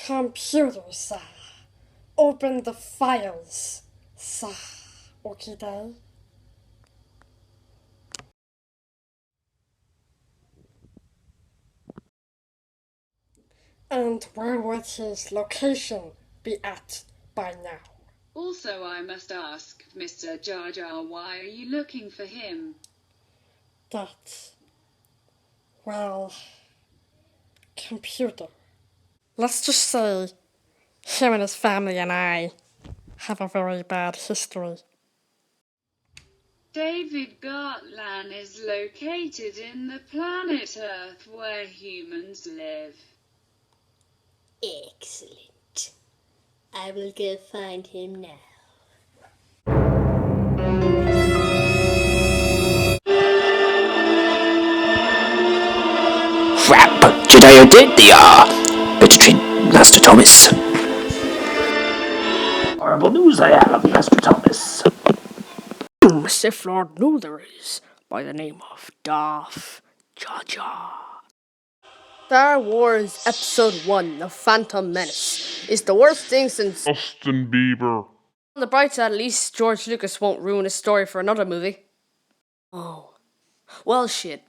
Computer, sir. Open the files, sir. Okay. And where would his location be at by now? Also, I must ask, Mr. Jar Jar, why are you looking for him? Well, computer. Let's just say him and his family and I have a very bad history. David Gartland is located in the planet Earth where humans live. Excellent. I will go find him now. Crap! Jedi are dead, they are! Better train Master Thomas. Horrible news I have, Master Thomas. Sith Lord knew there is, by the name of Darth Jar Jar. Star Wars Episode 1, The Phantom Menace, is the worst thing since Justin Bieber. On the bright side, at least George Lucas won't ruin his story for another movie. Oh. Well, shit.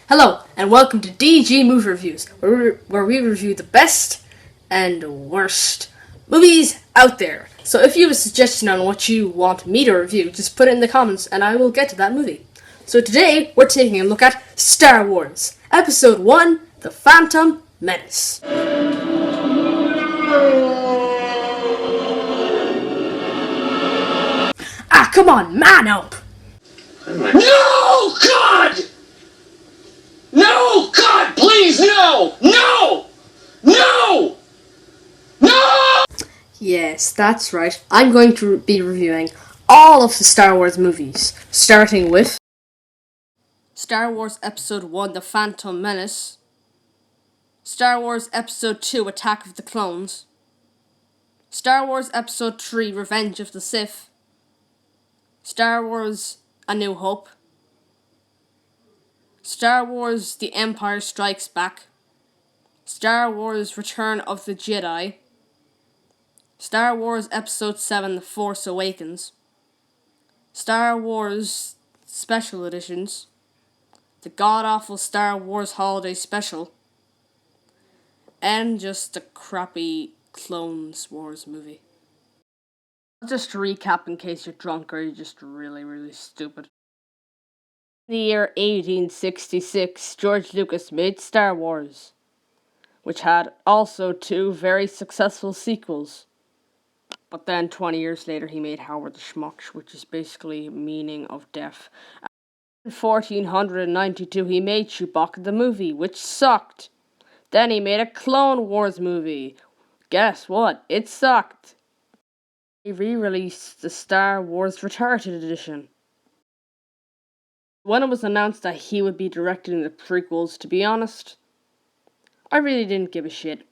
Hello, and welcome to DG Movie Reviews, where we review the best and worst movies out there. So if you have a suggestion on what you want me to review, just put it in the comments and I will get to that movie. So today we're taking a look at Star Wars, Episode 1, The Phantom Menace. Ah, come on, man up! No, God! No, God, please, no! No! No! No! Yes, that's right. I'm going to be reviewing all of the Star Wars movies, starting with Star Wars Episode 1, The Phantom Menace, Star Wars Episode 2, Attack of the Clones, Star Wars Episode 3, Revenge of the Sith, Star Wars A New Hope, Star Wars The Empire Strikes Back, Star Wars Return of the Jedi, Star Wars Episode 7, The Force Awakens, Star Wars Special Editions, the god-awful Star Wars Holiday Special, and just a crappy Clone Wars movie. Just to recap in case you're drunk or you're just really, really stupid. In the year 1866, George Lucas made Star Wars, which had also two very successful sequels. But then 20 years later he made Howard the Schmuck, which is basically meaning of death. In 1492 he made Chewbacca the movie, which sucked. Then he made a Clone Wars movie. Guess what? It sucked. He re-released the Star Wars Retarded Edition. When it was announced that he would be directing the prequels, to be honest, I really didn't give a shit.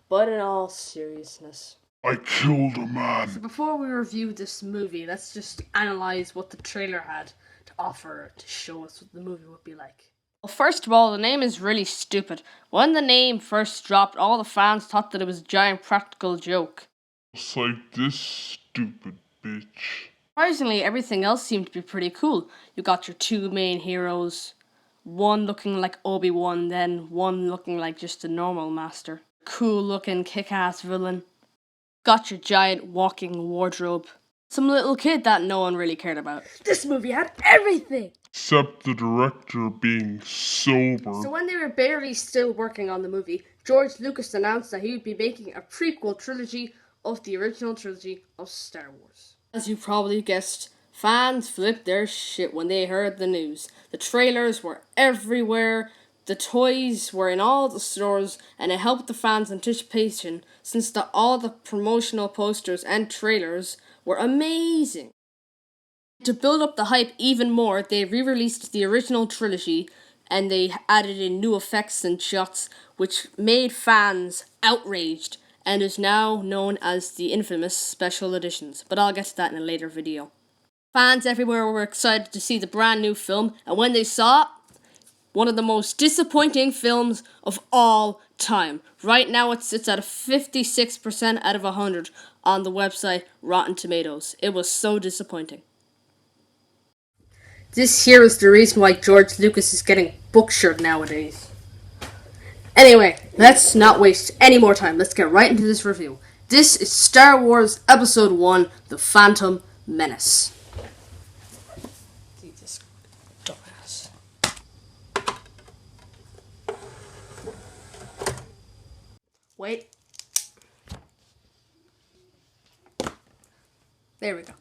But in all seriousness, I killed a man. so before we review this movie, let's just analyze what the trailer had to offer to show us what the movie would be like. Well, first of all, the name is really stupid. When the name first dropped, all the fans thought that it was a giant practical joke. It's like this stupid bitch. Surprisingly, everything else seemed to be pretty cool. You got your two main heroes, one looking like Obi-Wan, then one looking like just a normal master. Cool looking kick-ass villain. Got your giant walking wardrobe. Some little kid that no one really cared about. This movie had everything! Except the director being sober. So when they were barely still working on the movie, George Lucas announced that he would be making a prequel trilogy of the original trilogy of Star Wars. As you probably guessed, fans flipped their shit when they heard the news. The trailers were everywhere, the toys were in all the stores, and it helped the fans' anticipation since all the promotional posters and trailers were amazing. To build up the hype even more, they re-released the original trilogy and they added in new effects and shots which made fans outraged and is now known as the infamous special editions, but I'll get to that in a later video. Fans everywhere were excited to see the brand new film, and when they saw it, one of the most disappointing films of all time. Right now it sits at a 56% out of 100 on the website Rotten Tomatoes. It was so disappointing. This here is the reason why George Lucas is getting butchered nowadays. Anyway, let's not waste any more time. Let's get right into this review. This is Star Wars Episode 1, The Phantom Menace. See this dumbass. Wait. There we go.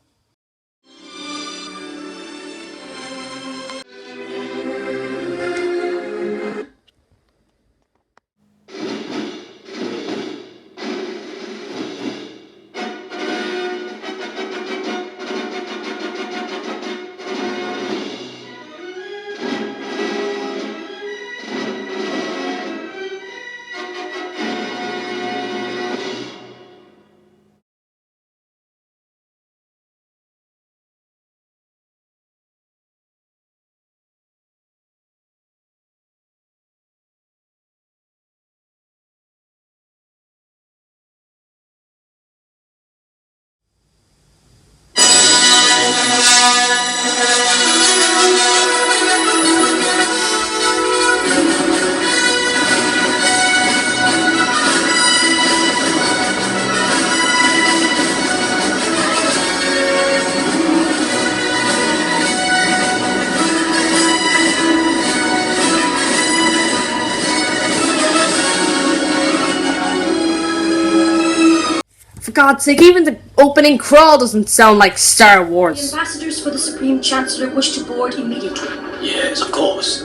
God's sake, even the opening crawl doesn't sound like Star The Wars. ambassadors for the Supreme Chancellor wish to board immediately. Yes, of course.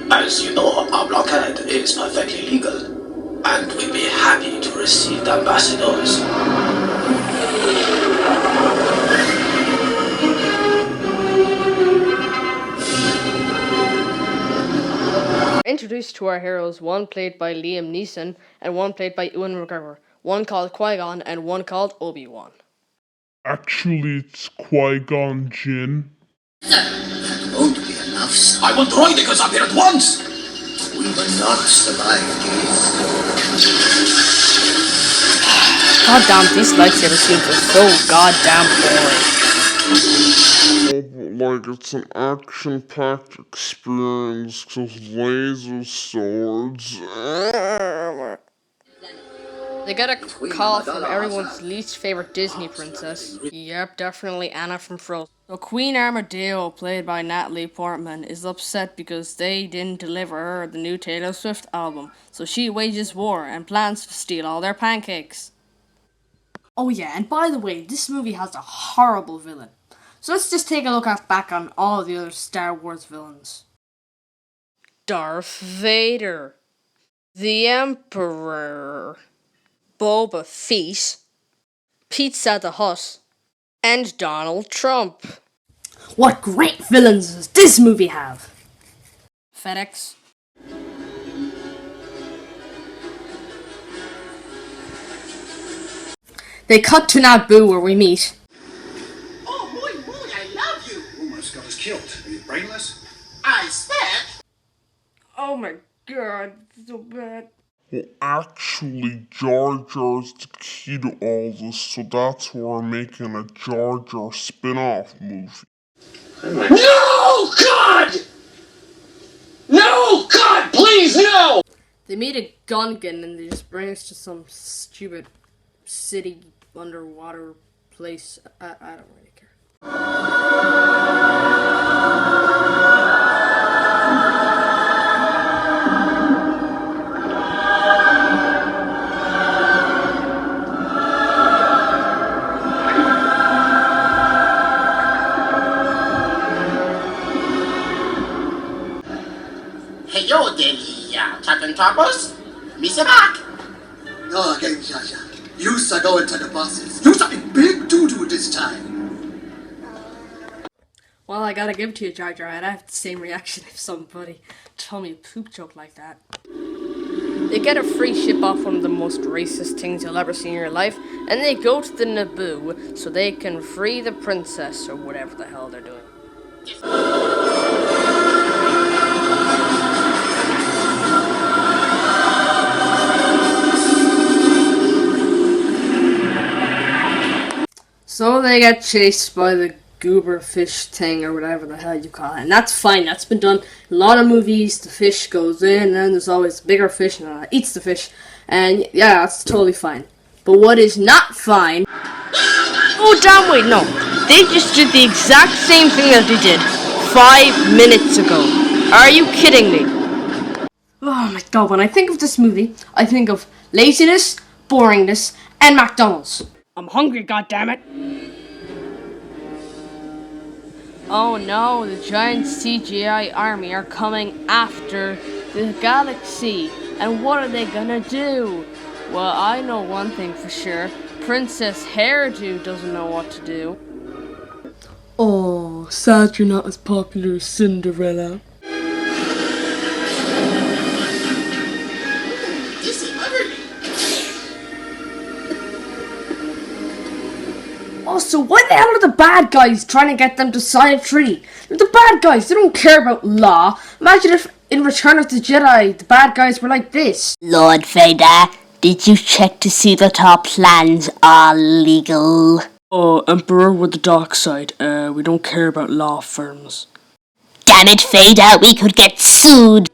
As you know, our blockade is perfectly legal, and we'd be happy to receive the ambassadors. Introduced to our heroes, one played by Liam Neeson and one played by Ewan McGregor. One called Qui-Gon and one called Obi-Wan. Actually, it's Qui-Gon Jinn. Won't be enough. I will droidicus up here at once! We will not survive this. God damn, these lightsaber scenes are so goddamn boring. Like it's an action-packed experience with laser swords. They get a call from everyone's least favorite Disney princess. Yep, definitely Anna from Frozen. So Queen Armadillo, played by Natalie Portman, is upset because they didn't deliver her the new Taylor Swift album. So she wages war and plans to steal all their pancakes. Oh yeah, and by the way, this movie has a horrible villain. So let's just take a look back on all the other Star Wars villains. Darth Vader, the Emperor, Boba Fett, Pizza the Hutt, and Donald Trump. What great villains does this movie have? FedEx. They cut to Naboo where we meet. Oh, boy, I love you! Almost got us killed. Are you brainless? I said... Oh my god, so bad. Well, actually, Jar Jar's the key to all this, so that's why we're making a Jar Jar spin-off movie. No, God! No, God, please, no! They meet a Gungan and they just bring us to some stupid city underwater place. I don't really care. Hey, yo, there, Captain Toppers. Mr. Back. No, again, Jar Jar. You are going to the bosses. You are in big doo-doo this time. Well, I gotta give it to you, Jar Jar. I'd have the same reaction if somebody told me a poop joke like that. They get a free ship off one of the most racist things you'll ever see in your life, and they go to the Naboo so they can free the princess or whatever the hell they're doing. So they get chased by the goober fish thing or whatever the hell you call it. And that's fine, that's been done in a lot of movies. The fish goes in and then there's always a bigger fish and eats the fish. And yeah, that's totally fine. But what is not fine... Oh damn wait, no. They just did the exact same thing that they did 5 minutes ago. Are you kidding me? Oh my god, when I think of this movie, I think of laziness, boringness, and McDonald's. I'm hungry, goddammit. Oh no, the giant CGI army are coming after the galaxy. And what are they gonna do? Well, I know one thing for sure. Princess Hairdo doesn't know what to do. Oh, sad you're not as popular as Cinderella. Also, why the hell are the bad guys trying to get them to sign a treaty? They're the bad guys, they don't care about law. Imagine if in Return of the Jedi, the bad guys were like this. Lord Vader, did you check to see that our plans are legal? Oh, Emperor with the dark side, we don't care about law firms. Damn it, Vader, we could get sued.